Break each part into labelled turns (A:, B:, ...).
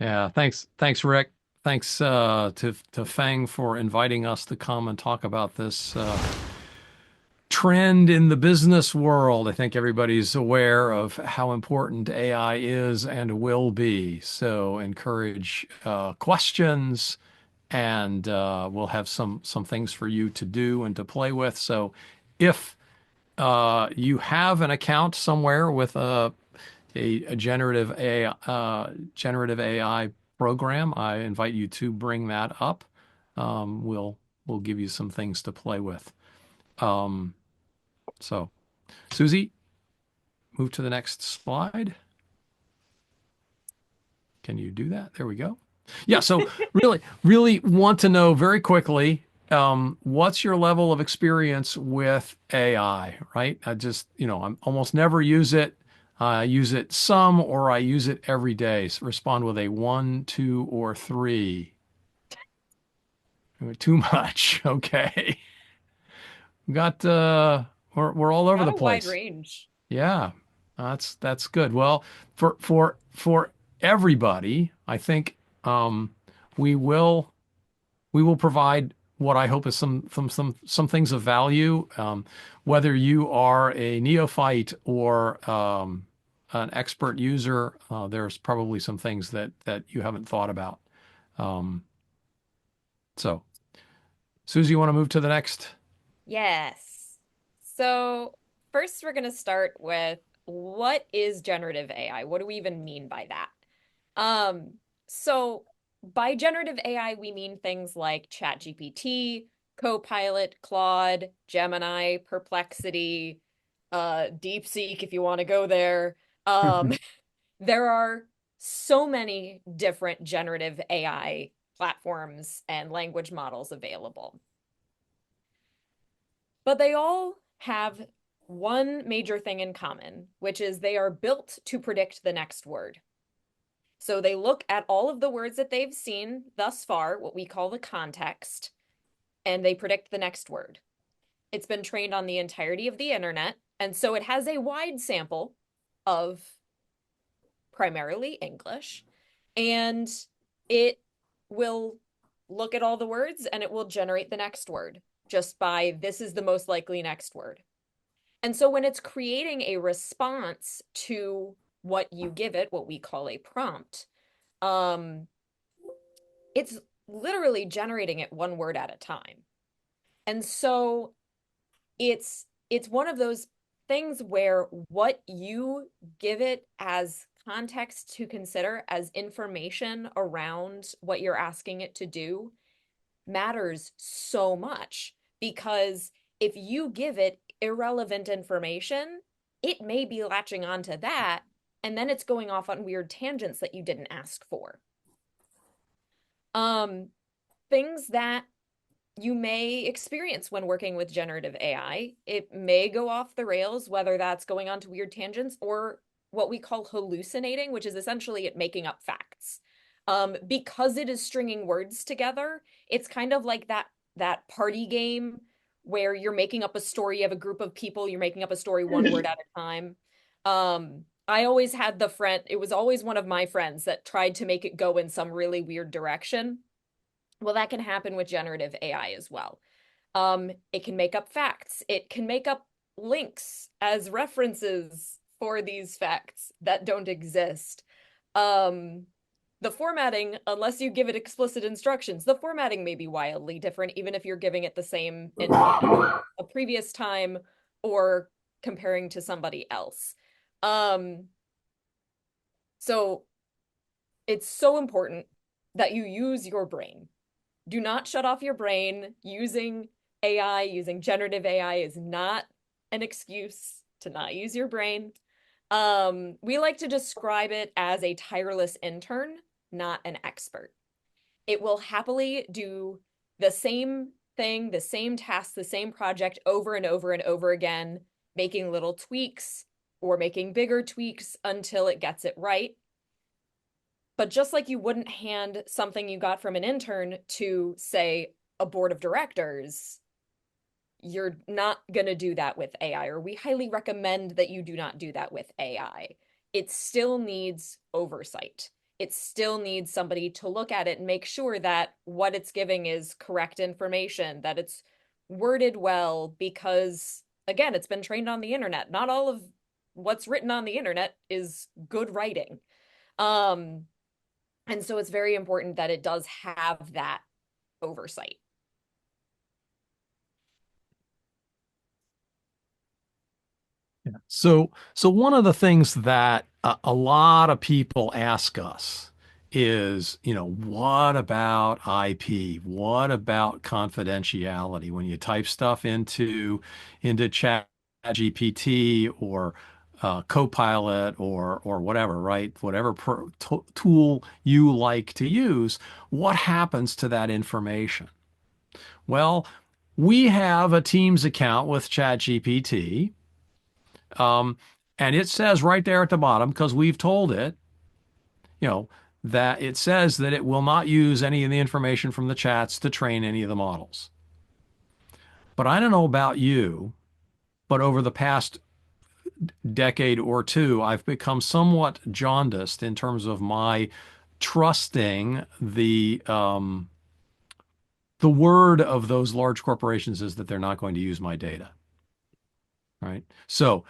A: Yeah, thanks, Rick. Thanks to Fang for inviting us to come and talk about this trend in the business world. I think everybody's aware of how important AI is and will be. So encourage questions, and we'll have some things for you to do and to play with. So if you have an account somewhere with a generative AI program, I invite you to bring that up. We'll give you some things to play with. Um, so, Susie, move to the next slide. Can you do that? There we go. Yeah. So, really want to know very quickly, what's your level of experience with AI, right? I almost never use it. I use it some, or I use it every day. So respond with a one, two, or three. Too much. Okay. We got we're all over
B: Got
A: the
B: a wide
A: place.
B: range.
A: Yeah. That's good. Well, for everybody, I think we will we will provide what I hope is some things of value. Whether you are a neophyte or an expert user, there's probably some things that you haven't thought about. Um, so, Susie, you want to move to the next?
B: Yes. So first we're going to start with what is generative AI? What do we even mean by that? So by generative AI, we mean things like ChatGPT, CoPilot, Claude, Gemini, Perplexity, DeepSeek, if you want to go there. Um, there are so many different generative AI platforms and language models available. But they all have one major thing in common, which is they are built to predict the next word. So they look at all of the words that they've seen thus far, what we call the context, and they predict the next word. It's been trained on the entirety of the internet, and so it has a wide sample of primarily English, and it will look at all the words and it will generate the next word just by this is the most likely next word. And so when it's creating a response to what you give it, what we call a prompt, um, it's literally generating it one word at a time. And so it's one of those things where what you give it as context to consider as information around what you're asking it to do matters so much because if you give it irrelevant information, it may be latching onto that and then it's going off on weird tangents that you didn't ask for. Um, things that you may experience when working with generative AI. It may go off the rails, whether that's going on to weird tangents or what we call hallucinating, which is essentially it making up facts. Because it is stringing words together, it's kind of like that party game where you're making up a story, you have a group of people, you're making up a story one word at a time. I always had the friend, it was always one of my friends that tried to make it go in some really weird direction. Well, that can happen with generative AI as well. It can make up facts. It can make up links as references for these facts that don't exist. Um, the formatting, unless you give it explicit instructions, the formatting may be wildly different, even if you're giving it the same info a previous time or comparing to somebody else. Um, so it's so important that you use your brain. Do not shut off your brain. Using AI, using generative AI is not an excuse to not use your brain. We like to describe it as a tireless intern, not an expert. It will happily do the same thing, the same task, the same project over and over and over again, making little tweaks or making bigger tweaks until it gets it right. But just like you wouldn't hand something you got from an intern to, say, a board of directors, you're not going to do that with AI, or we highly recommend that you do not do that with AI. It still needs oversight. it still needs somebody to look at it and make sure that what it's giving is correct information, that it's worded well, because again, it's been trained on the internet. Not all of what's written on the internet is good writing. Um, and so it's very important that it does have that oversight.
A: So one of the things that a lot of people ask us is, what about IP? What about confidentiality? When you type stuff into Chat GPT or CoPilot or whatever, right? Whatever tool you like to use, what happens to that information? Well, we have a Teams account with ChatGPT. Um, and it says right there at the bottom, because we've told it, you know, that it says that it will not use any of the information from the chats to train any of the models. But I don't know about you, but over the past decade or two, I've become somewhat jaundiced in terms of my trusting the word of those large corporations is that they're not going to use my data, right? So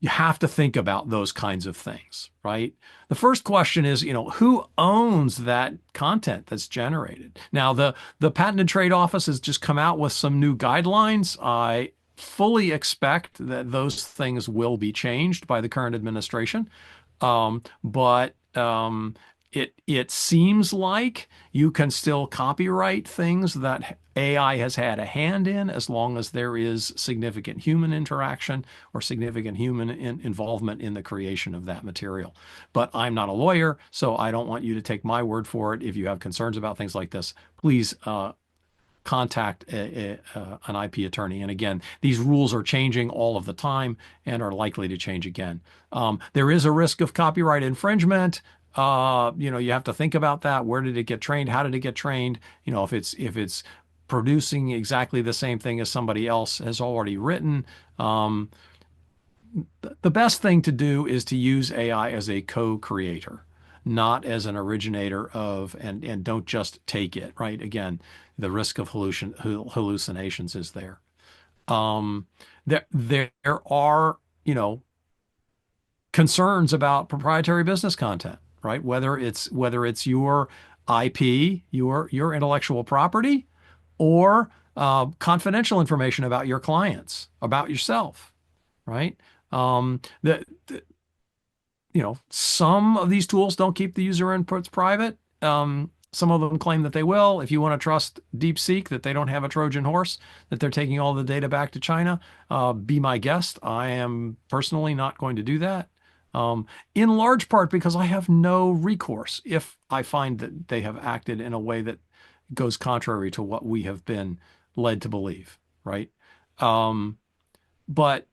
A: you have to think about those kinds of things, right? The first question is, who owns that content that's generated? Now, the Patent and Trade Office has just come out with some new guidelines. I fully expect that those things will be changed by the current administration. But it seems like you can still copyright things that AI has had a hand in as long as there is significant human interaction or significant human involvement in the creation of that material. But I'm not a lawyer, so I don't want you to take my word for it. If you have concerns about things like this, please contact an IP attorney. And again, these rules are changing all of the time and are likely to change again. There is a risk of copyright infringement. You have to think about that. Where did it get trained? How did it get trained? If it's producing exactly the same thing as somebody else has already written. The best thing to do is to use AI as a co-creator, not as an originator of, and don't just take it, right? Again, the risk of hallucinations is there. Um, there are, concerns about proprietary business content, right? Whether it's your IP, your intellectual property, or confidential information about your clients, about yourself, right? The some of these tools don't keep the user inputs private. Some of them claim that they will. If you want to trust DeepSeek, that they don't have a Trojan horse, that they're taking all the data back to China, be my guest. I am personally not going to do that. In large part because I have no recourse if I find that they have acted in a way that goes contrary to what we have been led to believe, right? Um, but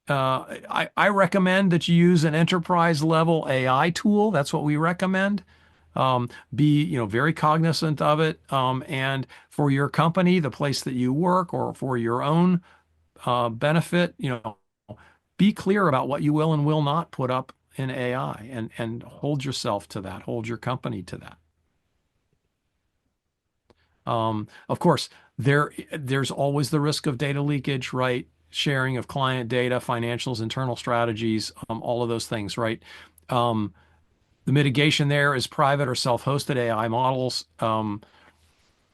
A: I recommend that you use an enterprise level AI tool. That's what we recommend. Be, very cognizant of it. And for your company, the place that you work, or for your own benefit, be clear about what you will and will not put up in AI and hold yourself to that, hold your company to that. Of course, there's always the risk of data leakage, right? Sharing of client data, financials, internal strategies, all of those things, right? Um, the mitigation there is private or self-hosted AI models.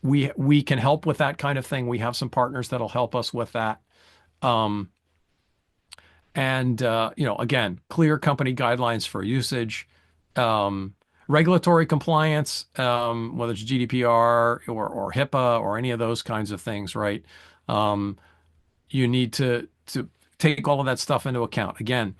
A: We can help with that kind of thing. We have some partners that'll help us with that. Um, and again, clear company guidelines for usage, um, regulatory compliance, whether it's GDPR or HIPAA or any of those kinds of things, right? Um, you need to take all of that stuff into account. Again,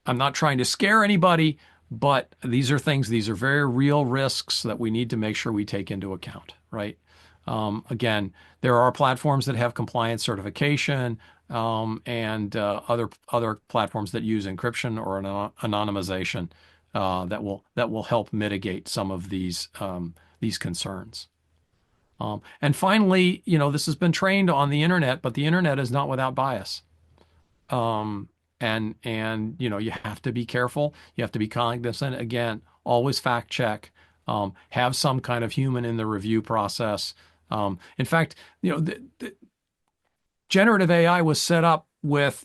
A: I'm not trying to scare anybody, but these are very real risks that we need to make sure we take into account, right? Again, there are platforms that have compliance certification, and other platforms that use encryption or anonymization that will help mitigate some of these concerns. And finally, this has been trained on the internet, but the internet is not without bias. Um, and you have to be careful. You have to be cognizant. Again, always fact check. Have some kind of human in the review process. In fact, the generative AI was set up with,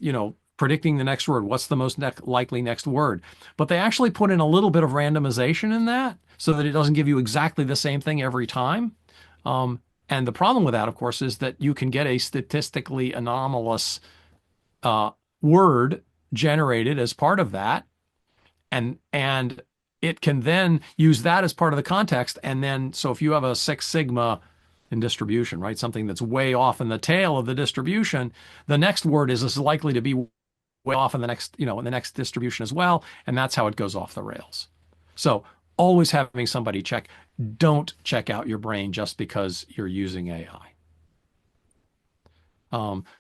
A: predicting the next word. What's the most likely next word? But they actually put in a little bit of randomization in that so that it doesn't give you exactly the same thing every time. Um, and the problem with that, of course, is that you can get a statistically anomalous uh, word generated as part of that, and it can then use that as part of the context. And then, so if you have a Six Sigma in distribution, right, something that's way off in the tail of the distribution, the next word is as likely to be way off in the next, in the next distribution as well, and that's how it goes off the rails. So always having somebody check. Don't check out your brain just because you're using AI.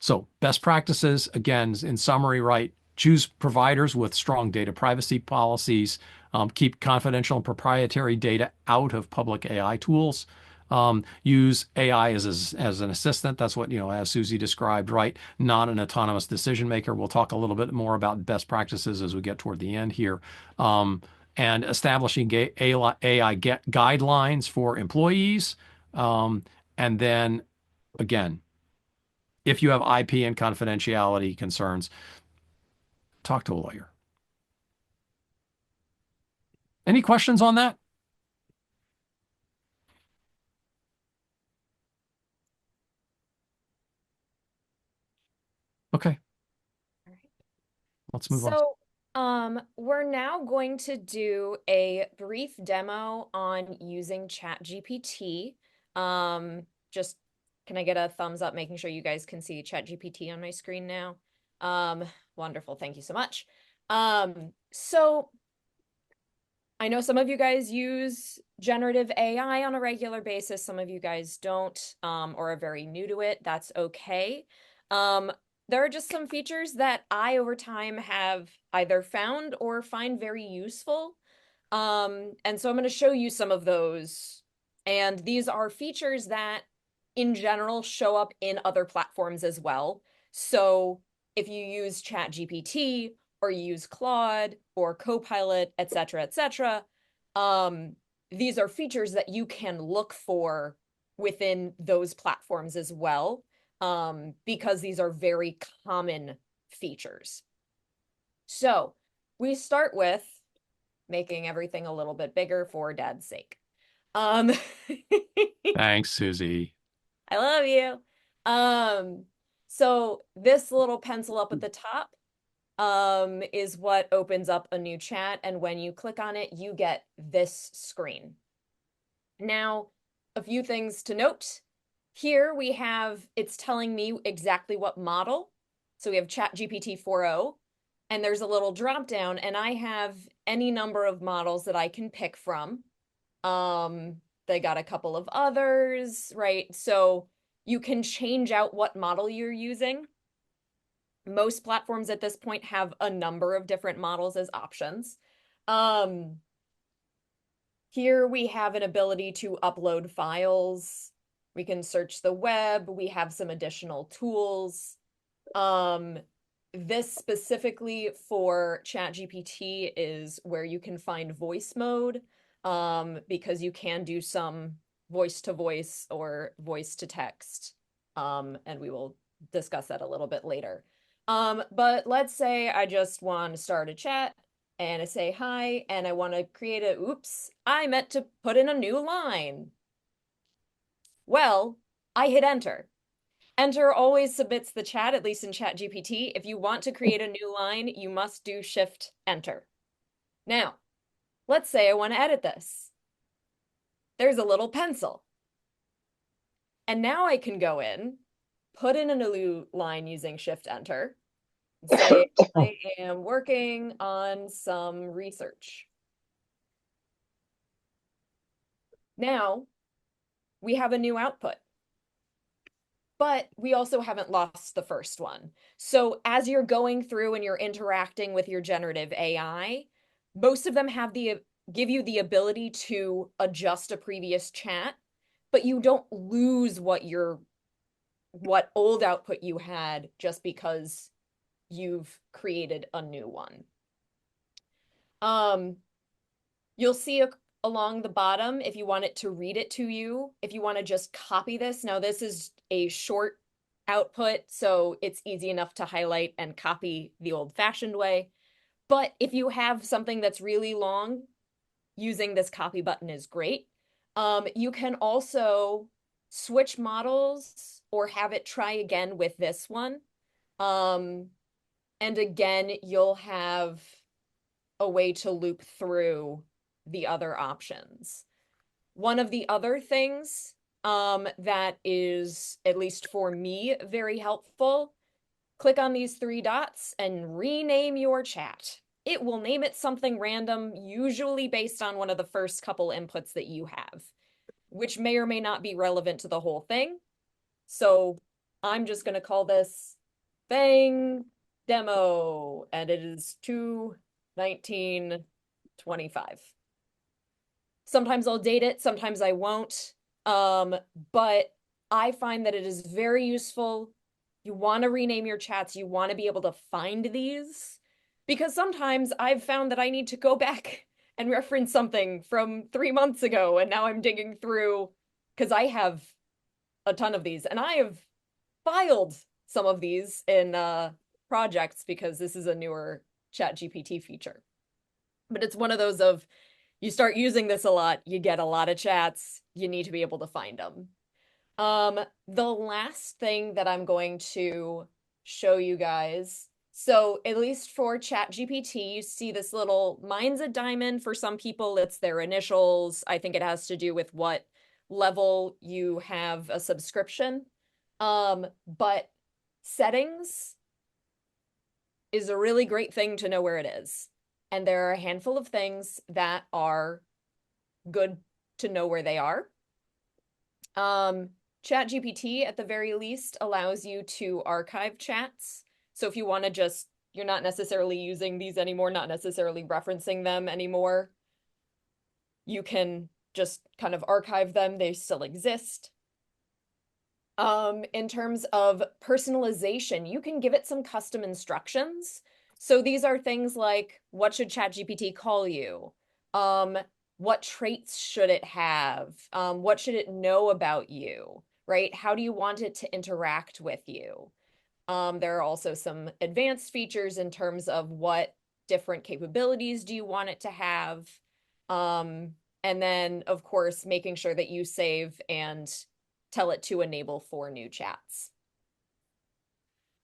A: So best practices, again, in summary, right? Choose providers with strong data privacy policies. Keep confidential and proprietary data out of public AI tools. Use AI as an assistant. That's what, as Susie described, right? Not an autonomous decision maker. We'll talk a little bit more about best practices as we get toward the end here. And establishing AI guidelines for employees. And then again, if you have IP and confidentiality concerns, talk to a lawyer. Any questions on that? Okay,
B: All right.
A: let's move on.
B: So, we're now going to do a brief demo on using ChatGPT. Just can I get a thumbs up, making sure you guys can see ChatGPT on my screen now? Um, Wonderful. Thank you so much. So I know some of you guys use generative AI on a regular basis. Some of you guys don't, or are very new to it. That's okay. Um, there are just some features that I, over time, have either found or find very useful. And so I'm going to show you some of those. And these are features that, in general, show up in other platforms as well. So if you use ChatGPT or you use Claude or CoPilot, et cetera, these are features that you can look for within those platforms as well, because these are very common features. So we start with making everything a little bit bigger for Dad's sake. Um,
A: Thanks, Susie.
B: I love you. So this little pencil up at the top is what opens up a new chat. And when you click on it, you get this screen. Now, a few things to note. Here we have, it's telling me exactly what model. So we have ChatGPT 4.0, and there's a little drop down, and I have any number of models that I can pick from. They got a couple of others, right? So you can change out what model you're using. Most platforms at this point have a number of different models as options. Here we have an ability to upload files. We can search the web. We have some additional tools. This specifically for ChatGPT is where you can find voice mode, because you can do some voice to voice or voice to text. And we will discuss that a little bit later. But let's say I just want to start a chat and I say hi and I want to create a, oops, I meant to put in a new line. Well, I hit enter. Enter always submits the chat, at least in ChatGPT. If you want to create a new line, you must do Shift Enter. Now, let's say I want to edit this. There's a little pencil. And now I can go in, put in a new line using Shift Enter, and say, I am working on some research. Now, we have a new output. But we also haven't lost the first one. So as you're going through and you're interacting with your generative AI, most of them have give you the ability to adjust a previous chat, but you don't lose what old output you had just because you've created a new one. You'll see along the bottom if you want it to read it to you, if you want to just copy this. Now, this is a short output, so it's easy enough to highlight and copy the old-fashioned way. But if you have something that's really long, using this copy button is great. You can also switch models or have it try again with this one. Um, and again, you'll have a way to loop through the other options. One of the other things that is, at least for me, very helpful, click on these three dots and rename your chat. It will name it something random, usually based on one of the first couple inputs that you have, which may or may not be relevant to the whole thing. So I'm just going to call this Bang Demo, and it is 2/19/25. Sometimes I'll date it, sometimes I won't. But I find that it is very useful. You want to rename your chats, you want to be able to find these, because sometimes I've found that I need to go back and reference something from 3 months ago, and now I'm digging through because I have a ton of these, and I have filed some of these in projects because this is a newer ChatGPT feature. But it's one of those of you start using this a lot, you get a lot of chats, you need to be able to find them. The last thing that I'm going to show you guys, so at least for ChatGPT, you see this little, mine's a diamond. For some people, it's their initials. I think it has to do with what level you have a subscription. But settings is a really great thing to know where it is. And there are a handful of things that are good to know where they are. ChatGPT, at the very least, allows you to archive chats. So if you want to just, you're not necessarily using these anymore, not necessarily referencing them anymore, you can just kind of archive them. They still exist. In terms of personalization, you can give it some custom instructions. So these are things like, what should ChatGPT call you? What traits should it have? What should it know about you, right? How do you want it to interact with you? There are also some advanced features in terms of what different capabilities do you want it to have? And then, of course, making sure that you save and tell it to enable for new chats.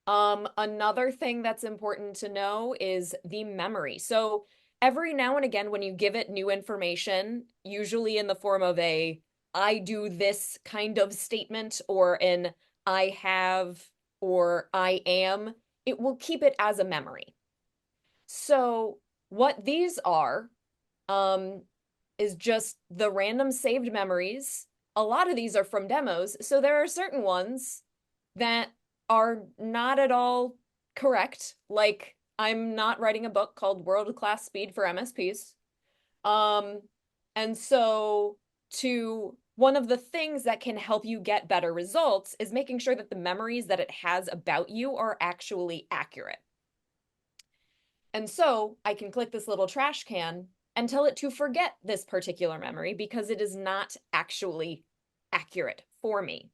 B: Another thing that's important to know is the memory. So every now and again, when you give it new information, usually in the form of a I do this kind of statement or an I have or I am, it will keep it as a memory. So what these are, um, is just the random saved memories. A lot of these are from demos, so there are certain ones that are not at all correct. Like, I'm not writing a book called World Class Speed for MSPs. Um, and so to one of the things that can help you get better results is making sure that the memories that it has about you are actually accurate. And so I can click this little trash can and tell it to forget this particular memory because it is not actually accurate for me.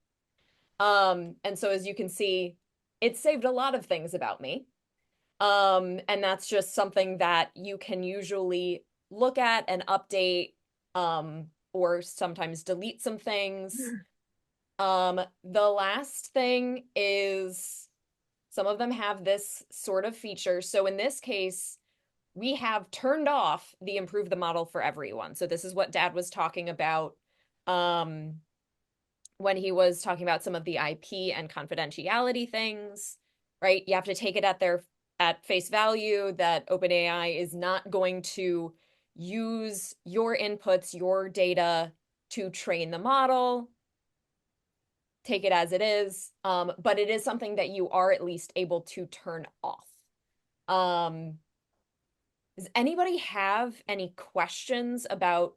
B: And so as you can see, it saved a lot of things about me. And that's just something that you can usually look at and update, or sometimes delete some things. The last thing is some of them have this sort of feature. So in this case, we have turned off the improve the model for everyone. So this is what Dad was talking about when he was talking about some of the IP and confidentiality things, right? You have to take it at face value that OpenAI is not going to use your inputs, your data to train the model. Take it as it is, but it is something that you are at least able to turn off. Does anybody have any questions about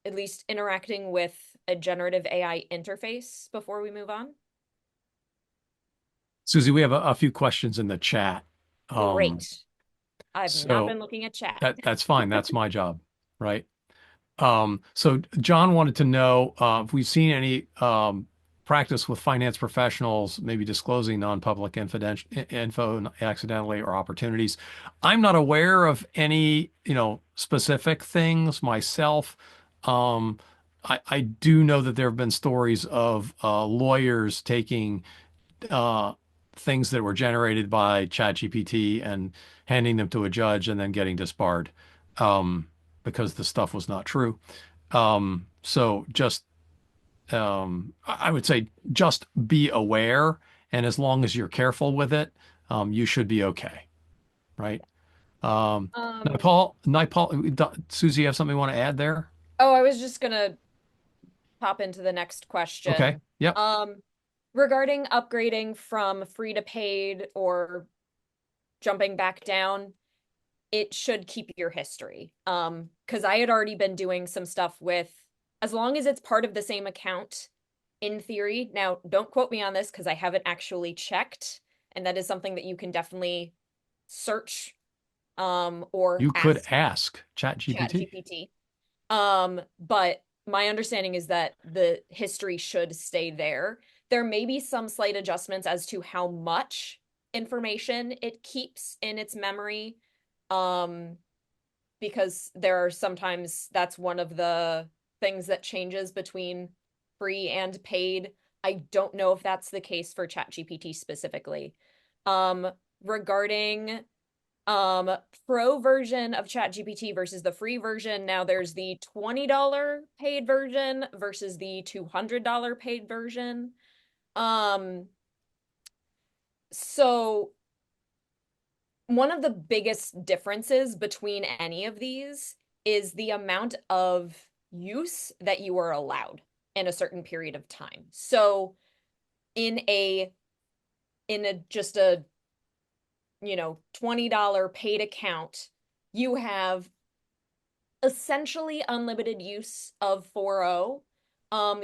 B: at least interacting with a generative AI interface before we move on?
A: Susie, we have a few questions in the chat. Um,
B: Great. I've not
A: so
B: been looking at chat.
A: that's fine. That's my job, right? So John wanted to know if we've seen any practice with finance professionals, maybe disclosing non-public info accidentally or opportunities. I'm not aware of any, specific things myself. Um, I do know that there have been stories of lawyers taking uh, things that were generated by ChatGPT and handing them to a judge and then getting disbarred um, because the stuff was not true. So just, I would say just be aware. And as long as you're careful with it, you should be okay. Right.
B: Um,
A: Susie, you have something you want to add there?
B: oh, I was just gonna pop into the next
A: Okay.
B: question.
A: Yep.
B: Um, Regarding upgrading from free to paid or jumping back down, it should keep your history. Because I had already been doing some stuff with, as long as it's part of the same account, in theory. Now, don't quote me on this because I haven't actually checked, and that is something that you can definitely search or
A: You could
B: ask
A: ask ChatGPT.
B: ChatGPT. But my understanding is that the history should stay there. There may be some slight adjustments as to how much information it keeps in its memory. Um, because there are sometimes that's one of the things that changes between free and paid. I don't know if that's the case for ChatGPT specifically. Um, Regarding um pro version of ChatGPT versus the free version, now there's the $20 paid version versus the $200 paid version. Um, so one of the biggest differences between any of these is the amount of use that you are allowed in a certain period of time. So in a just a $20 paid account, you have essentially unlimited use of 4.0.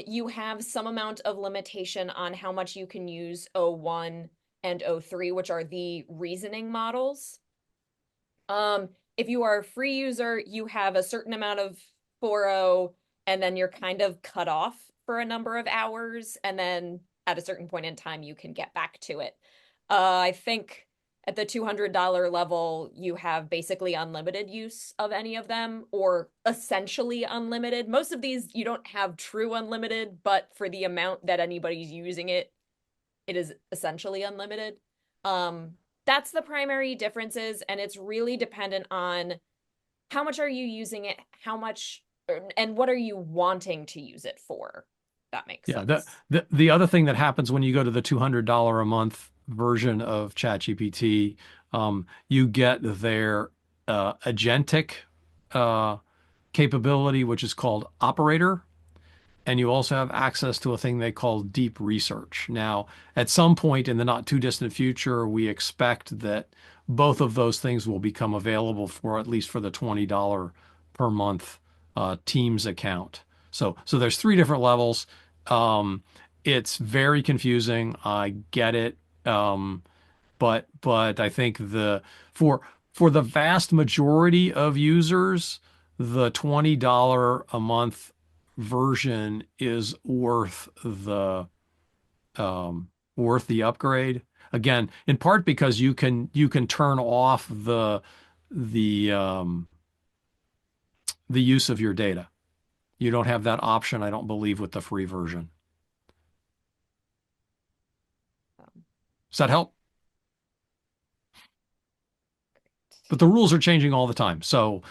B: You have some amount of limitation on how much you can use O1 and O3, which are the reasoning models. Um, if you are a free user, you have a certain amount of 4.0, and then you're kind of cut off for a number of hours, and then at a certain point in time, you can get back to it. I think at the $200 level, you have basically unlimited use of any of them, or essentially unlimited. Most of these, you don't have true unlimited, but for the amount that anybody's using it, it is essentially unlimited. Um, that's the primary differences, and it's really dependent on how much are you using it, how much, and what are you wanting to use it for. That makes
A: Yeah,
B: sense.
A: the other thing that happens when you go to the $200 a month version of ChatGPT, you get their agentic uh, capability, which is called Operator, and you also have access to a thing they call deep research. Now, at some point in the not too distant future, we expect that both of those things will become available for at least for the $20 per month Teams account. So there's three different levels. Um, it's very confusing. I get it. But I think for for the vast majority of users, the $20 a month version is worth the upgrade. Again, in part because you can turn off the the use of your data. You don't have that option, I don't believe, with the free version.
B: Um,
A: Does that help? But the rules are changing all the time. So,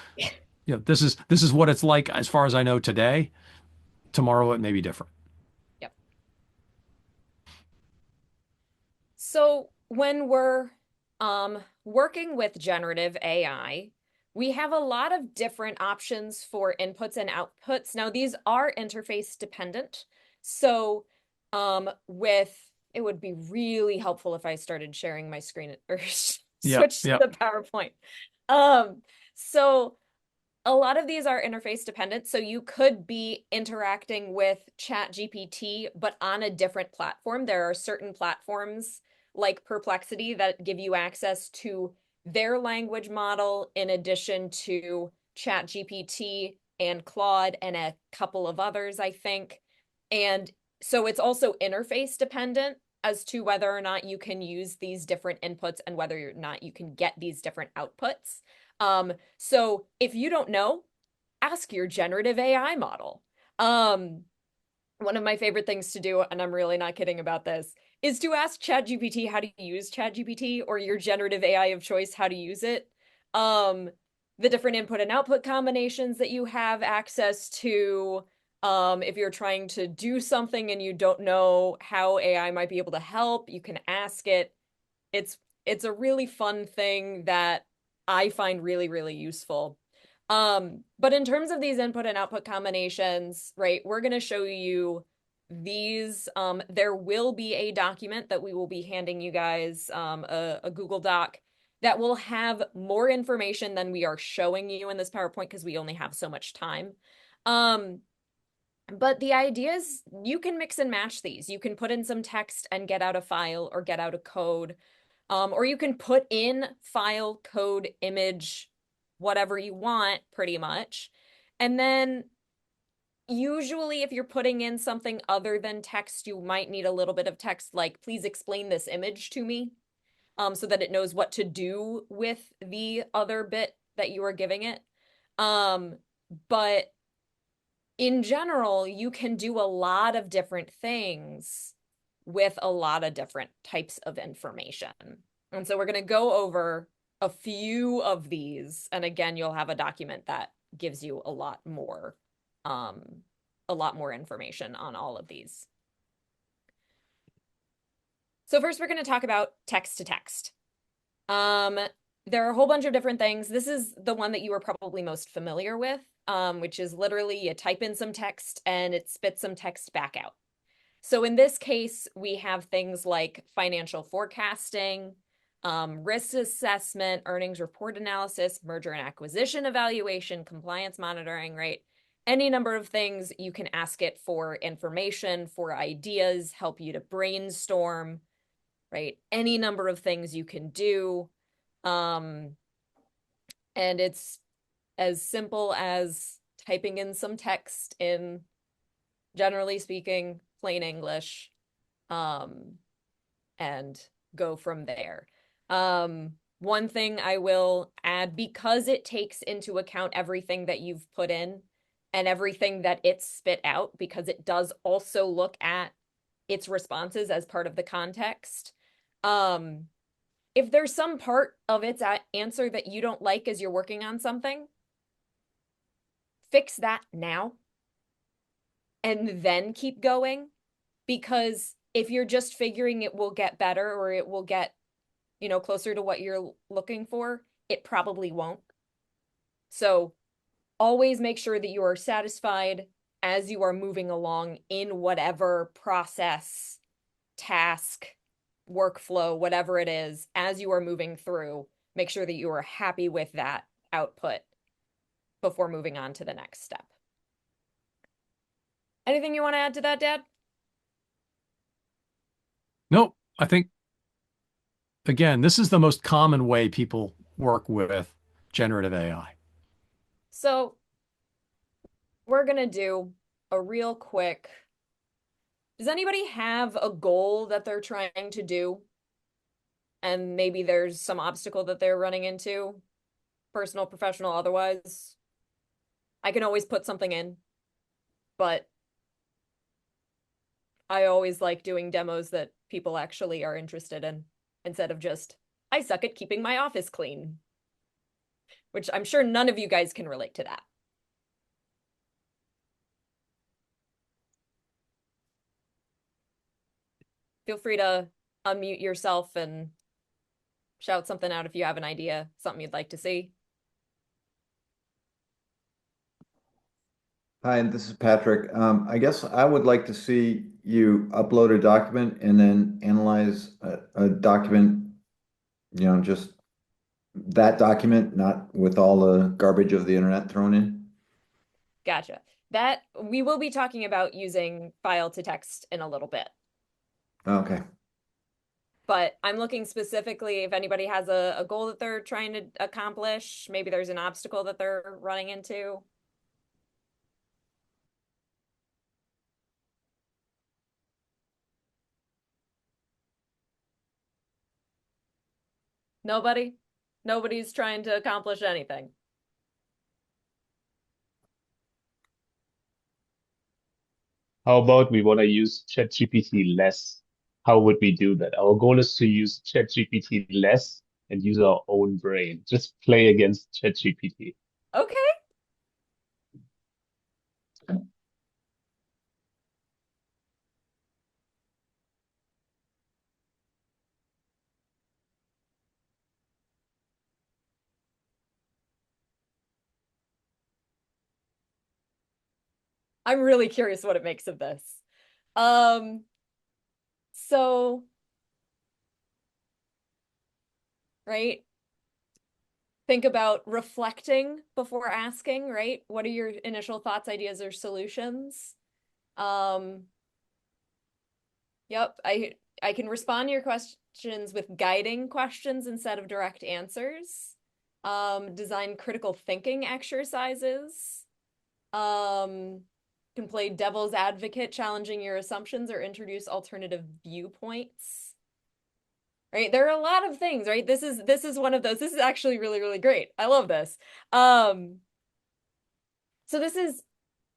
A: this is what it's like as far as I know today. Tomorrow it may be different.
B: yep. So when we're working with generative AI, we have a lot of different options for inputs and outputs. Now, these are interface dependent. So with it would be really helpful if I started sharing my screen or
A: Yeah,
B: switch to
A: yeah.
B: the PowerPoint. Um, so a lot of these are interface dependent. So you could be interacting with ChatGPT, but on a different platform. There are certain platforms like Perplexity that give you access to their language model in addition to ChatGPT and Claude and a couple of others, I think. And so it's also interface dependent as to whether or not you can use these different inputs and whether or not you can get these different outputs. So if you don't know, ask your generative AI model. Um, One of my favorite things to do, and I'm really not kidding about this, is to ask ChatGPT how to use ChatGPT or your generative AI of choice how to use it. Um, the different input and output combinations that you have access to. If you're trying to do something and you don't know how AI might be able to help, you can ask it. It's it's a really fun thing that I find really, really useful. But in terms of these input and output combinations, right, we're going to show you these. There will be a document that we will be handing you guys, a Google Doc that will have more information than we are showing you in this PowerPoint because we only have so much time. Um, but the idea is you can mix and match these. You can put in some text and get out a file or get out a code. Or you can put in file, code, image, whatever you want, pretty much. And then usually if you're putting in something other than text, you might need a little bit of text like, please explain this image to me, so that it knows what to do with the other bit that you are giving it. Um, but in general, you can do a lot of different things with a lot of different types of information. And so we're going to go over a few of these. And again, you'll have a document that gives you um, a lot more information on all of these. So first, we're going to talk about text to text. Um, there are a whole bunch of different things. This is the one that you are probably most familiar with, which is literally you type in some text and it spits some text back out. So in this case, we have things like financial forecasting, risk assessment, earnings report analysis, merger and acquisition evaluation, compliance monitoring, right? Any number of things you can ask it for information, for ideas, help you to brainstorm, right? Any number of things you can do. Um, and it's as simple as typing in some text in, generally speaking, plain English, um, and go from there. One thing I will add, because it takes into account everything that you've put in and everything that it's spit out, because it does also look at its responses as part of the context. Um, if there's some part of its answer that you don't like as you're working on something, fix that now and then keep going. Because if you're just figuring it will get better or it will get, closer to what you're looking for, it probably won't. So always make sure that you are satisfied as you are moving along in whatever process, task, workflow, whatever it is, as you are moving through, make sure that you are happy with that output before moving on to the next step. Anything you want to add to that, Dad?
A: Nope. I think, again, this is the most common way people work with generative AI.
B: So we're going to do a real quick. Does anybody have a goal that they're trying to do? And maybe there's some obstacle that they're running into, personal, professional, otherwise. I can always put something in, but I always like doing demos that people actually are interested in instead of just, I suck at keeping my office clean, which I'm sure none of you guys can relate to that. Feel free to unmute yourself and shout something out if you have an idea, something you'd like to see.
C: Hi, this is Patrick. I guess I would like to see you upload a document and then analyze a document, just that document, not with all the garbage of the internet thrown in.
B: Gotcha. That we will be talking about using file to text in a little bit.
C: Okay.
B: But I'm looking specifically if anybody has a goal that they're trying to accomplish, maybe there's an obstacle that they're running into. Nobody? Nobody's trying to accomplish anything.
D: How about we want to use ChatGPT less? How would we do that? Our goal is to use ChatGPT less and use our own brain. Just play against ChatGPT.
B: Okay. I'm really curious what it makes of this. Um, so, right? Think about reflecting before asking, right? What are your initial thoughts, ideas, or solutions? Um, yep, I can respond to your questions with guiding questions instead of direct answers. Design critical thinking exercises. Can play devil's advocate, challenging your assumptions or introduce alternative viewpoints. Right? There are a lot of things, right? This is one of those. This is actually really, really great. I love this. Um, so this is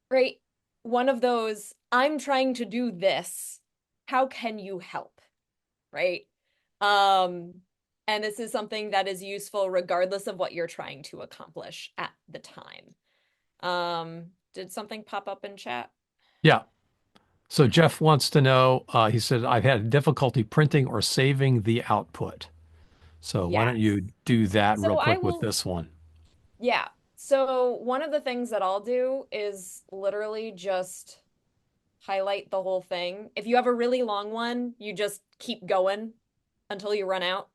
B: right, one of those, I'm trying to do this. How can you help? Right? Um, and this is something that is useful regardless of what you're trying to accomplish at the time. Did something pop up in chat?
A: Yeah. So Jeff wants to know, he said, I've had difficulty printing or saving the output. So why don't
B: Yes.
A: you do that real
B: So I
A: quick with
B: will,
A: this one?
B: yeah. So one of the things that I'll do is literally just highlight the whole thing. If you have a really long one, you just keep going until you run out.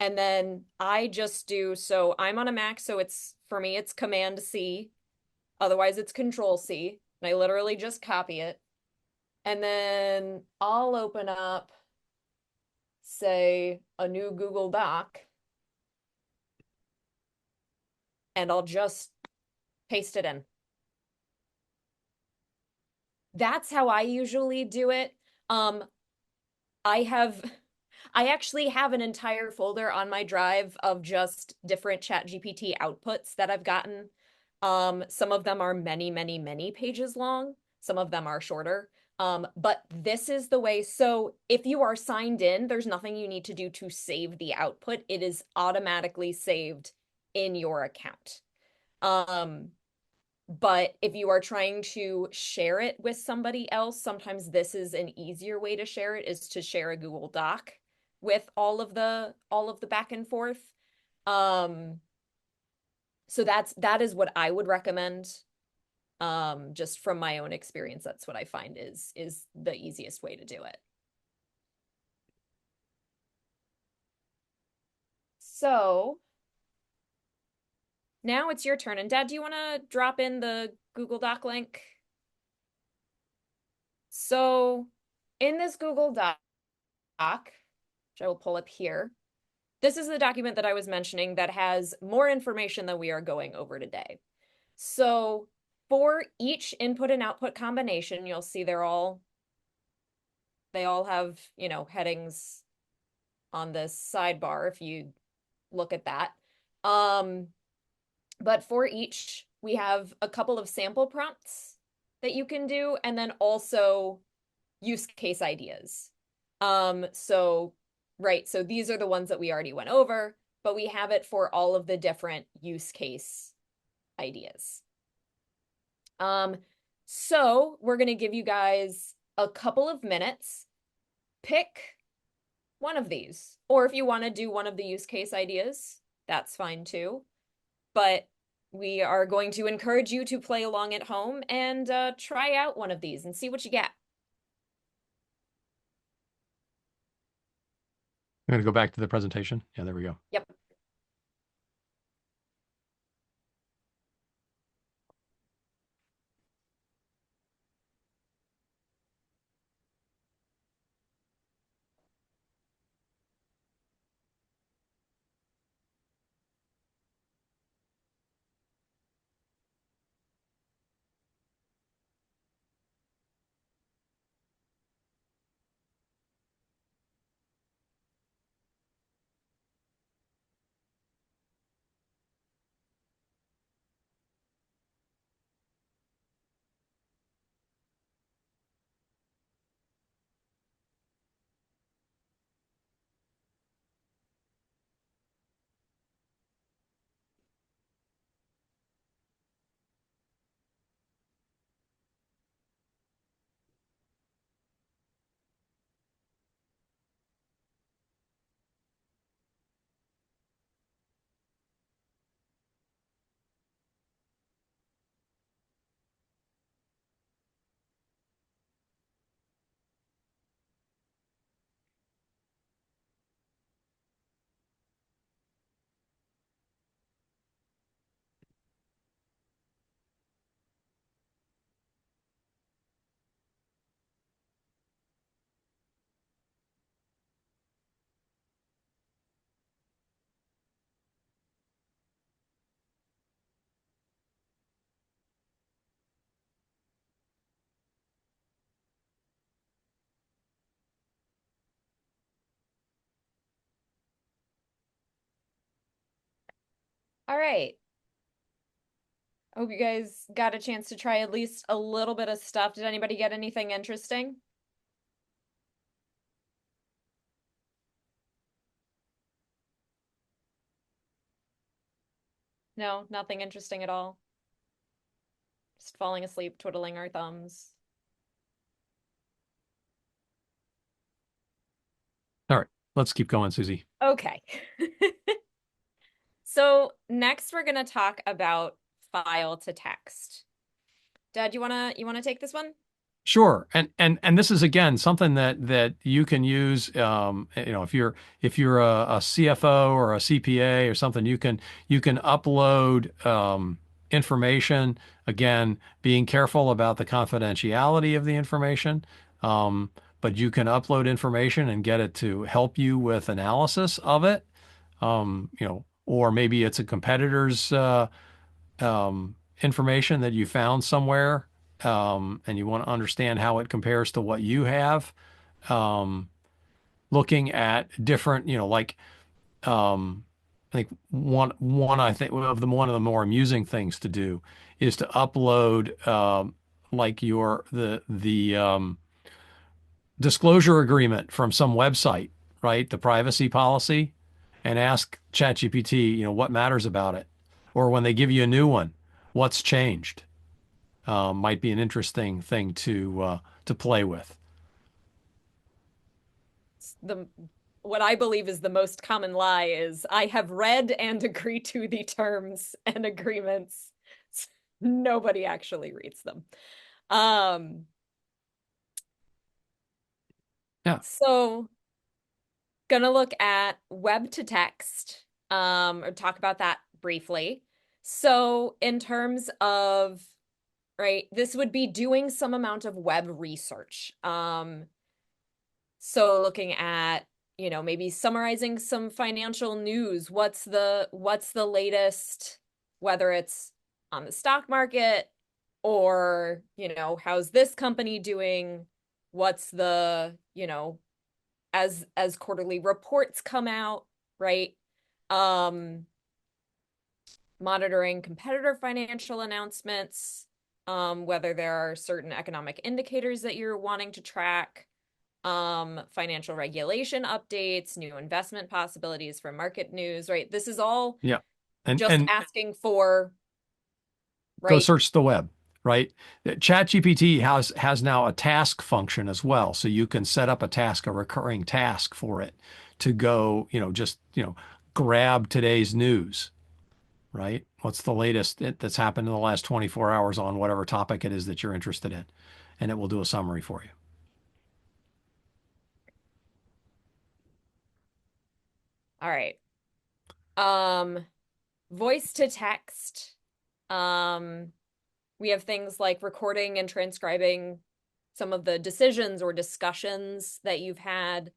B: And then I just do, so I'm on a Mac, so it's, for me, it's Command C. Otherwise, it's Control C. And I literally just copy it. And then I'll open up, say, a new Google Doc, and I'll just paste it in. That's how I usually do it. Um, I have I actually have an entire folder on my drive of just different ChatGPT outputs that I've gotten. Some of them are many, many, many pages long. Some of them are shorter. But this is the way. So if you are signed in, there's nothing you need to do to save the output. It is automatically saved in your account. Um, but if you are trying to share it with somebody else, sometimes this is an easier way to share it, is to share a Google Doc with all of the back and forth. Um, so that is what I would recommend. Just from my own experience, that's what I find is the easiest way to do it. So now it's your turn. And Dad, do you want to drop in the Google Doc link? So in this Google Doc, which I will pull up here, this is the document that I was mentioning that has more information than we are going over today. So for each input and output combination, you'll see they all have, headings on this sidebar if you look at that. But for each, we have a couple of sample prompts that you can do, and then also use case ideas. So right, so these are the ones that we already went over, but we have it for all of the different use case ideas. So we're gonna give you guys a couple of minutes. Pick one of these, or if you want to do one of the use case ideas, that's fine too. But we are going to encourage you to play along at home and try out one of these and see what you get.
A: I'm going to go back to the presentation. Yeah, there we go.
B: Yep. All right. I hope you guys got a chance to try at least a little bit of stuff. Did anybody get anything interesting? No, nothing interesting at all. Just falling asleep, twiddling our thumbs.
A: All right, let's keep going, Susie.
B: Okay. So next we're going to talk about file to text. Dad, you wanna take this one?
A: Sure. And this is again something that you can use if you're a CFO or a CPA or something, you can upload information, again, being careful about the confidentiality of the information. Um, but you can upload information and get it to help you with analysis of it. Or maybe it's a competitor's information that you found somewhere, and you want to understand how it compares to what you have. Um, Looking at different, I think one of the more amusing things to do is to upload like the disclosure agreement from some website, right? The privacy policy, and ask ChatGPT, what matters about it, or when they give you a new one, what's changed. Might be an interesting thing to play with.
B: The what I believe is the most common lie is I have read and agree to the terms and agreements. Nobody actually reads them. Um,
A: Yeah,
B: so gonna look at web to text, or talk about that briefly. So in terms of, right, this would be doing some amount of web research. So looking at, maybe summarizing some financial news. What's the latest, whether it's on the stock market or, how's this company doing? What's the, as quarterly reports come out, right? Um, Monitoring competitor financial announcements, whether there are certain economic indicators that you're wanting to track, financial regulation updates, new investment possibilities for market news, right? This is all
A: yeah, and
B: just
A: and
B: asking for,
A: go
B: right?
A: search the web, right? ChatGPT has now a task function as well, so you can set up a task, a recurring task for it to go, just grab today's news, right? What's the latest that's happened in the last 24 hours on whatever topic it is that you're interested in, and it will do a summary for you.
B: All right. Um, Voice to text. Um, we have things like recording and transcribing some of the decisions or discussions that you've had,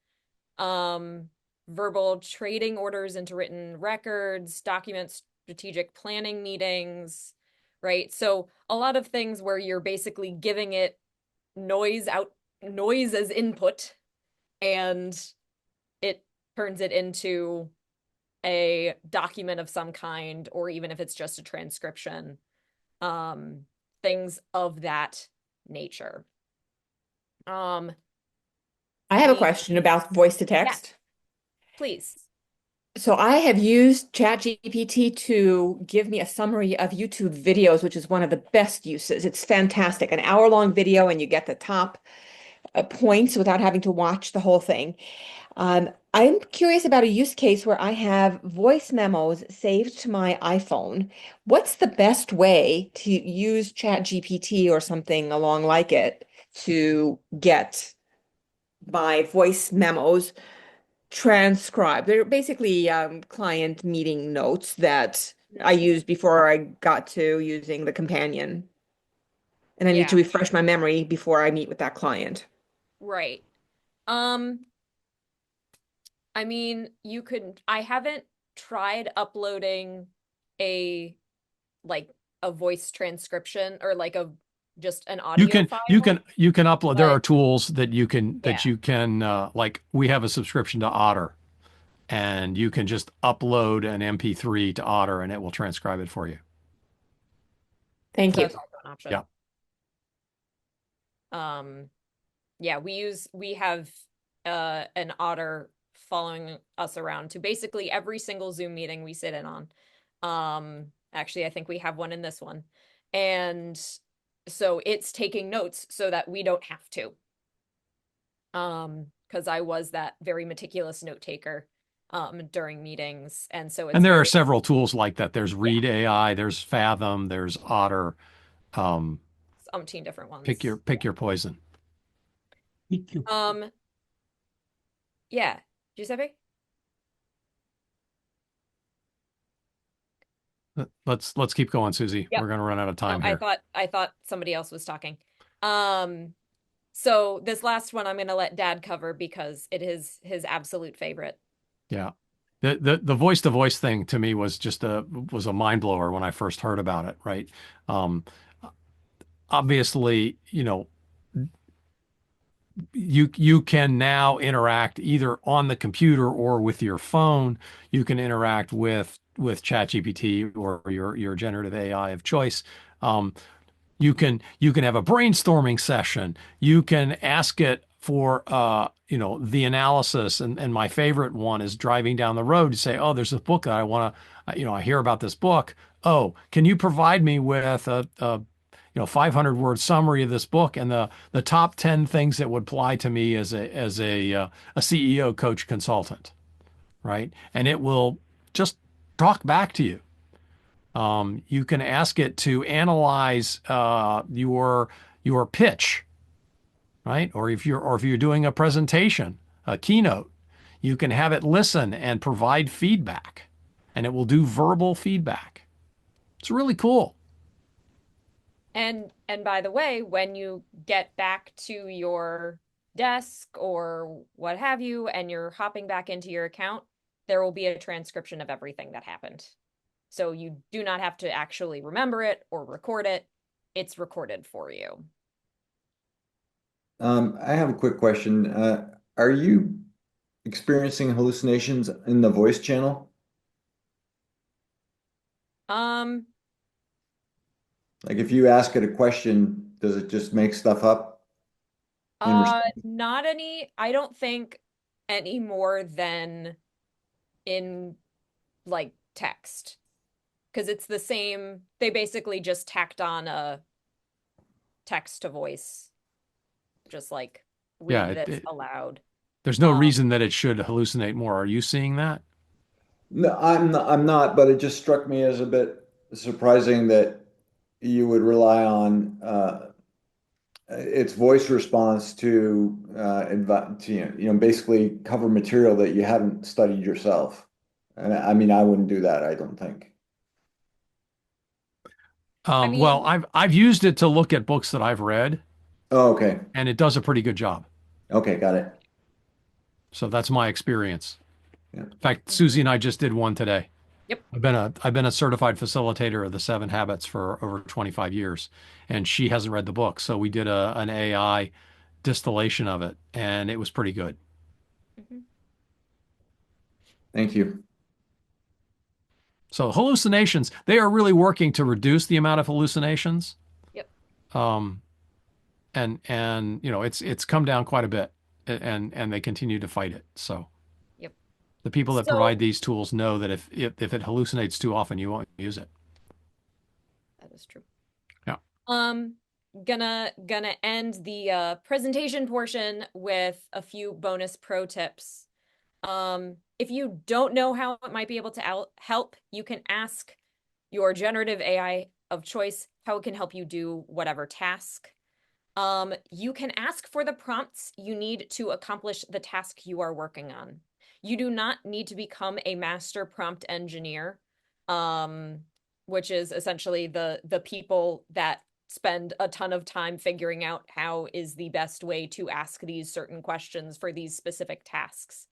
B: um, verbal trading orders into written records, document strategic planning meetings, right? So a lot of things where you're basically giving it noise as input, and it turns it into a document of some kind, or even if it's just a transcription, um, things of that nature. Um,
E: I have a
B: the
E: question about voice to
B: Yeah,
E: text.
B: please.
E: So I have used ChatGPT to give me a summary of YouTube videos, which is one of the best uses. It's fantastic. An hour-long video, and you get the top points without having to watch the whole thing. I'm curious about a use case where I have voice memos saved to my iPhone. What's the best way to use ChatGPT or something along like it to get my voice memos transcribed? They're basically client meeting notes that I used before I got to using the companion. And I need to
B: Yeah,
E: refresh my memory before I meet with that client.
B: right. Um, I mean, I haven't tried uploading a like a voice transcription, or like a just an
A: You
B: audio
A: can you
B: file,
A: can you can upload. There are
B: but
A: tools that you can
B: yeah.
A: like we have a subscription to Otter, and you can just upload an MP3 to Otter and it will transcribe it for you.
E: Thank
B: So
E: you.
B: that's also an option.
A: Yeah.
B: Yeah, we have an Otter following us around to basically every single Zoom meeting we sit in on. Actually, I think we have one in this one. And so it's taking notes so that we don't have to. Because I was that very meticulous note taker during meetings. And so it's
A: And there are
B: very,
A: several tools like that. There's Read AI, there's Fathom, there's Otter.
B: umpteen different
A: Pick
B: ones.
A: your poison.
B: Um, yeah, Giuseppe?
A: Let's keep going, Susie.
B: Yep.
A: We're going to run out of time
B: No,
A: here.
B: I thought somebody else was talking. So this last one I'm going to let Dad cover because it is his absolute favorite.
A: Yeah. The voice to voice thing to me was just a mind blower when I first heard about it, right? Um, Obviously, you can now interact either on the computer or with your phone. You can interact with ChatGPT or your generative AI of choice. You can have a brainstorming session. You can ask it for the analysis. And my favorite one is driving down the road to say, oh, there's a book that I want to, I hear about this book. Oh, can you provide me with a 500-word summary of this book and the top 10 things that would apply to me as a CEO, coach, consultant, right? And it will just talk back to you. You can ask it to analyze your pitch, right? Or if you're doing a presentation, a keynote, you can have it listen and provide feedback, and it will do verbal feedback. It's really cool.
B: And by the way, when you get back to your desk or what have you, and you're hopping back into your account, there will be a transcription of everything that happened. So you do not have to actually remember it or record it. It's recorded for you.
C: I have a quick question. Are you experiencing hallucinations in the voice channel?
B: Um,
C: Like if you ask it a question, does it just make stuff up in response?
B: not any, I don't think any more than in like text. Because it's the same, they basically just tacked on a text to voice, just like
A: Yeah,
B: read this aloud.
A: there's no reason that it should hallucinate more. Are you seeing that?
C: No, I'm not, but it just struck me as a bit surprising that you would rely on its voice response to basically cover material that you haven't studied yourself. And I mean, I wouldn't do that, I don't think.
B: I
A: Well,
B: mean,
A: I've used it to look at books that I've read,
C: Oh, okay.
A: and it does a pretty good job.
C: Okay, got it.
A: So that's my experience.
C: Yeah.
A: In fact,
B: mhm.
A: Susie and I just did one today.
B: Yep.
A: I've been a certified facilitator of the Seven Habits for over 25 years, and she hasn't read the book, so we did an AI distillation of it, and it was pretty good.
B: Mhm.
C: Thank you.
A: So hallucinations, they are really working to reduce the amount of hallucinations.
B: Yep.
A: Um, and it's come down quite a bit, and they continue to fight it. So
B: Yep.
A: the people that
B: So
A: provide these tools know that if it hallucinates too often, you won't use it.
B: that is true.
A: Yeah.
B: Um, gonna end the presentation portion with a few bonus pro tips. If you don't know how it might be able to help, you can ask your generative AI of choice how it can help you do whatever task. You can ask for the prompts you need to accomplish the task you are working on. You do not need to become a master prompt engineer, um, which is essentially the people that spend a ton of time figuring out how is the best way to ask these certain questions for these specific tasks.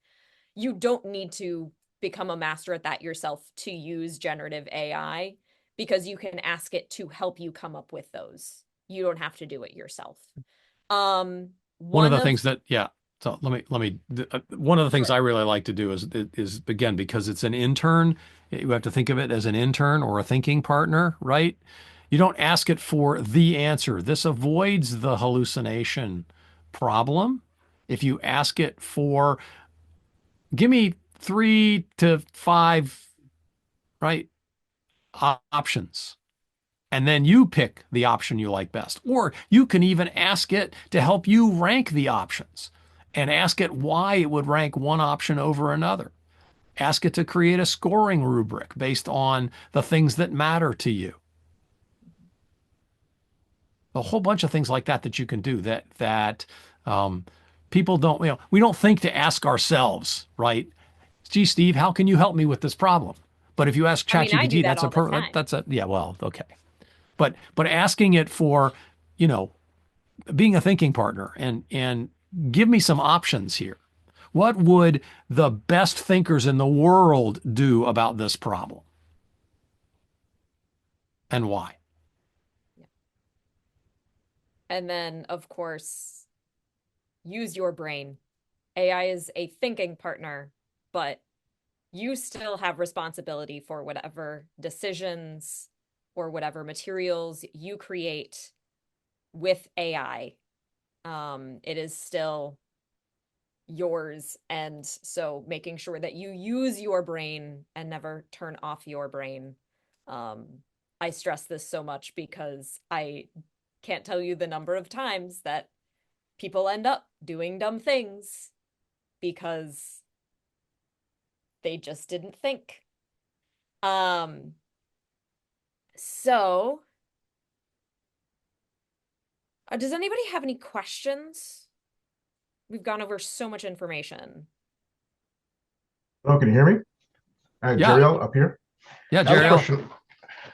B: You don't need to become a master at that yourself to use generative AI because you can ask it to help you come up with those. You don't have to do it yourself.
A: One of
B: One
A: the
B: of
A: things that, yeah, So one of the things
B: Sure.
A: I really like to do is again, because it's an intern, you have to think of it as an intern or a thinking partner, right? You don't ask it for the answer. This avoids the hallucination problem. If you ask it for, give me 3 to 5, right, options. And then you pick the option you like best. Or you can even ask it to help you rank the options and ask it why it would rank one option over another. Ask it to create a scoring rubric based on the things that matter to you. A whole bunch of things like that that you can do that um, people don't, we don't think to ask ourselves, right? Gee, Steve, how can you help me with this problem? But if you ask
B: I mean, I do
A: ChatGPT,
B: that all the time.
A: that's a yeah, well, okay. But asking it for, you know, being a thinking partner and give me some options here. What would the best thinkers in the world do about this problem and why?
B: Yeah. And then, of course, use your brain. AI is a thinking partner, but you still have responsibility for whatever decisions or whatever materials you create with AI. It is still yours. And so making sure that you use your brain and never turn off your brain. Um, I stress this so much because I can't tell you the number of times that people end up doing dumb things because they just didn't think. Um, so does anybody have any questions? We've gone over so much information.
F: Oh, can you hear me?
A: Yeah,
F: Jeriel up here.
A: yeah,
F: I have a
A: Jeriel.
F: question.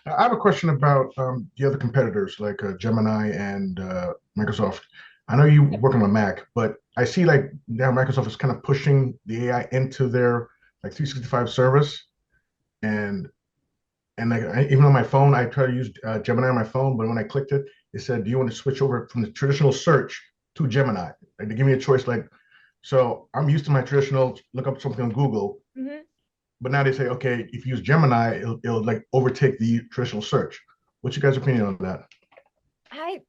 F: I have a question about the other competitors like Gemini and Microsoft. I know you work on a Mac, but I see like now Microsoft is kind of pushing the AI into their like 365 service, and like even on my phone, I try to use Gemini on my phone, but when I clicked it, it said, "Do you want to switch over from the traditional search to Gemini?" Like they give me a choice, like so. I'm used to my traditional look up something on Google,
B: Mhm.
F: but now they say, okay, if you use Gemini, it'll like overtake the traditional search. What's your guys' opinion on that?
B: I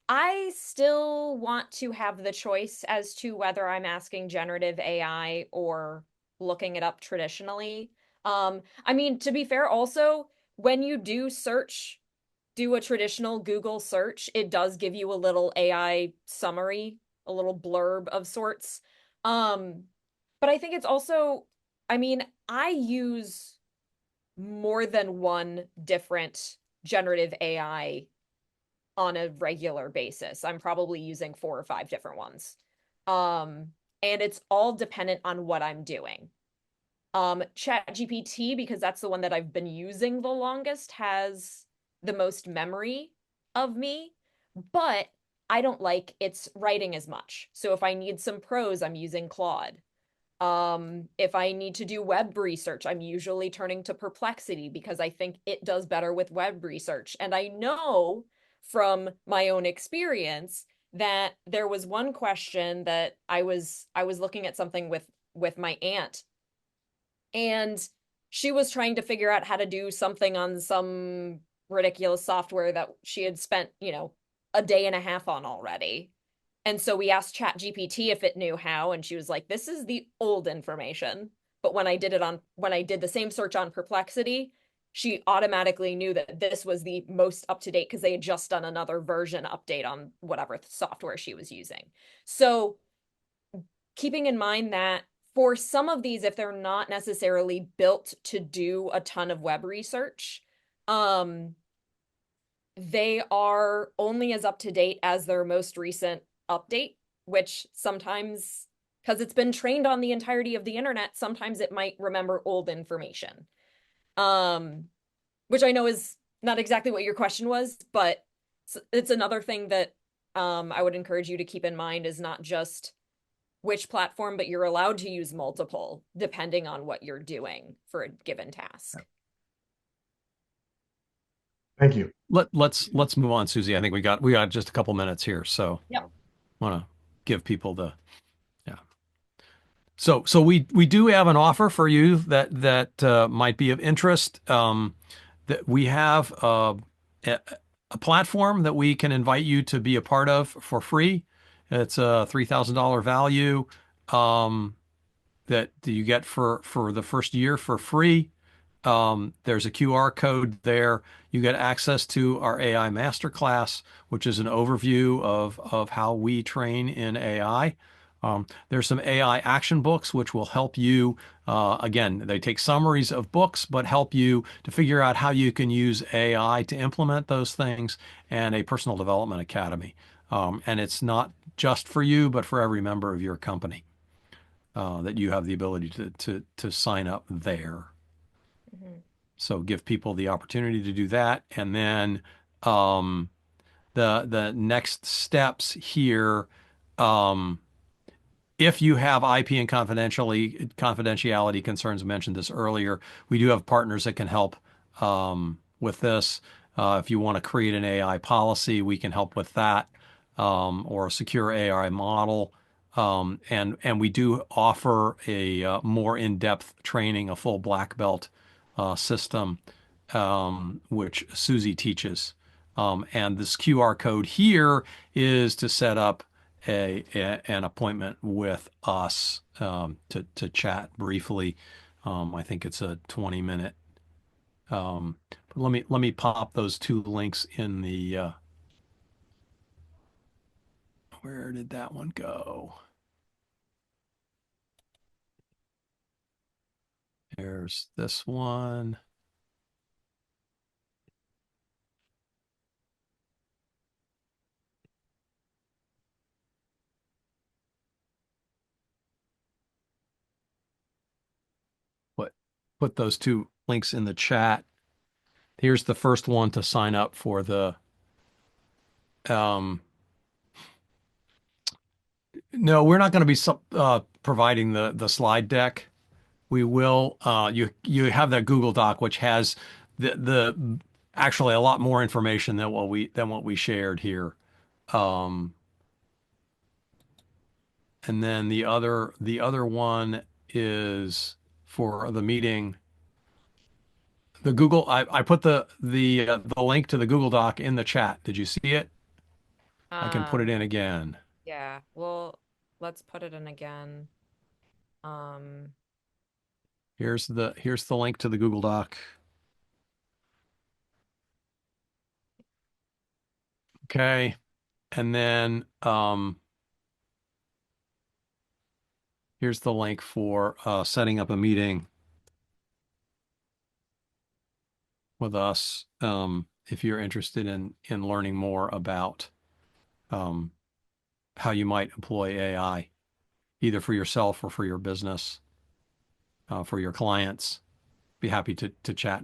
B: I still want to have the choice as to whether I'm asking generative AI or looking it up traditionally. I mean, to be fair, also, when you do search, do a traditional Google search, it does give you a little AI summary, a little blurb of sorts. Um, but I think it's also, I mean, I use more than one different generative AI on a regular basis. I'm probably using 4 or 5 different ones. Um, and it's all dependent on what I'm doing. ChatGPT, because that's the one that I've been using the longest, has the most memory of me, but I don't like its writing as much. So if I need some prose, I'm using Claude. If I need to do web research, I'm usually turning to Perplexity because I think it does better with web research. And I know from my own experience that there was one question that I was looking at something with my aunt, and she was trying to figure out how to do something on some ridiculous software that she had spent, a day and a half on already. And so we asked ChatGPT if it knew how, and she was like, "This is the old information." But when I did the same search on Perplexity, she automatically knew that this was the most up to date because they had just done another version update on whatever software she was using. So keeping in mind that for some of these, if they're not necessarily built to do a ton of web research, um, they are only as up to date as their most recent update, which sometimes, because it's been trained on the entirety of the internet, sometimes it might remember old information. Um, which I know is not exactly what your question was, but it's another thing that I would encourage you to keep in mind is not just which platform, but you're allowed to use multiple depending on what you're doing for a given task.
F: Thank you.
A: Let's move on, Susie. I think we got just a couple minutes here, so
B: Yep.
A: want to give people the So we do have an offer for you that might be of interest. That we have a, a platform that we can invite you to be a part of for free. It's a $3,000 value that you get for the first year for free. There's a QR code there. You get access to our AI masterclass, which is an overview of how we train in AI. There's some AI action books which will help you. Again, they take summaries of books, but help you to figure out how you can use AI to implement those things, and a personal development academy. And it's not just for you, but for every member of your company that you have the ability to sign up there.
B: Mhm.
A: So give people the opportunity to do that, and then um, the next steps here. Um, if you have IP and confidentiality concerns, I mentioned this earlier, we do have partners that can help with this. If you want to create an AI policy, we can help with that, or a secure AI model. And we do offer a more in-depth training, a full black belt system, which Susie teaches. And this QR code here is to set up an appointment with us to chat briefly. I think it's a 20-minute. But let me pop those two links in the where did that one go? There's this one. Put put those two links in the chat. Here's the first one to sign up for the um, no, we're not going to be providing the slide deck. We will you have that Google Doc which has the actually a lot more information than what we shared here. Um, and then the other one is for the meeting. The Google I put the link to the Google Doc in the chat. Did you see it? I can put it
B: Um,
A: in again.
B: yeah, well, let's put it in again. Um,
A: Here's the link to the Google Doc. Okay. And then here's the link for setting up a meeting with us if you're interested in learning more about um, how you might employ AI, either for yourself or for your business, for your clients. Be happy to chat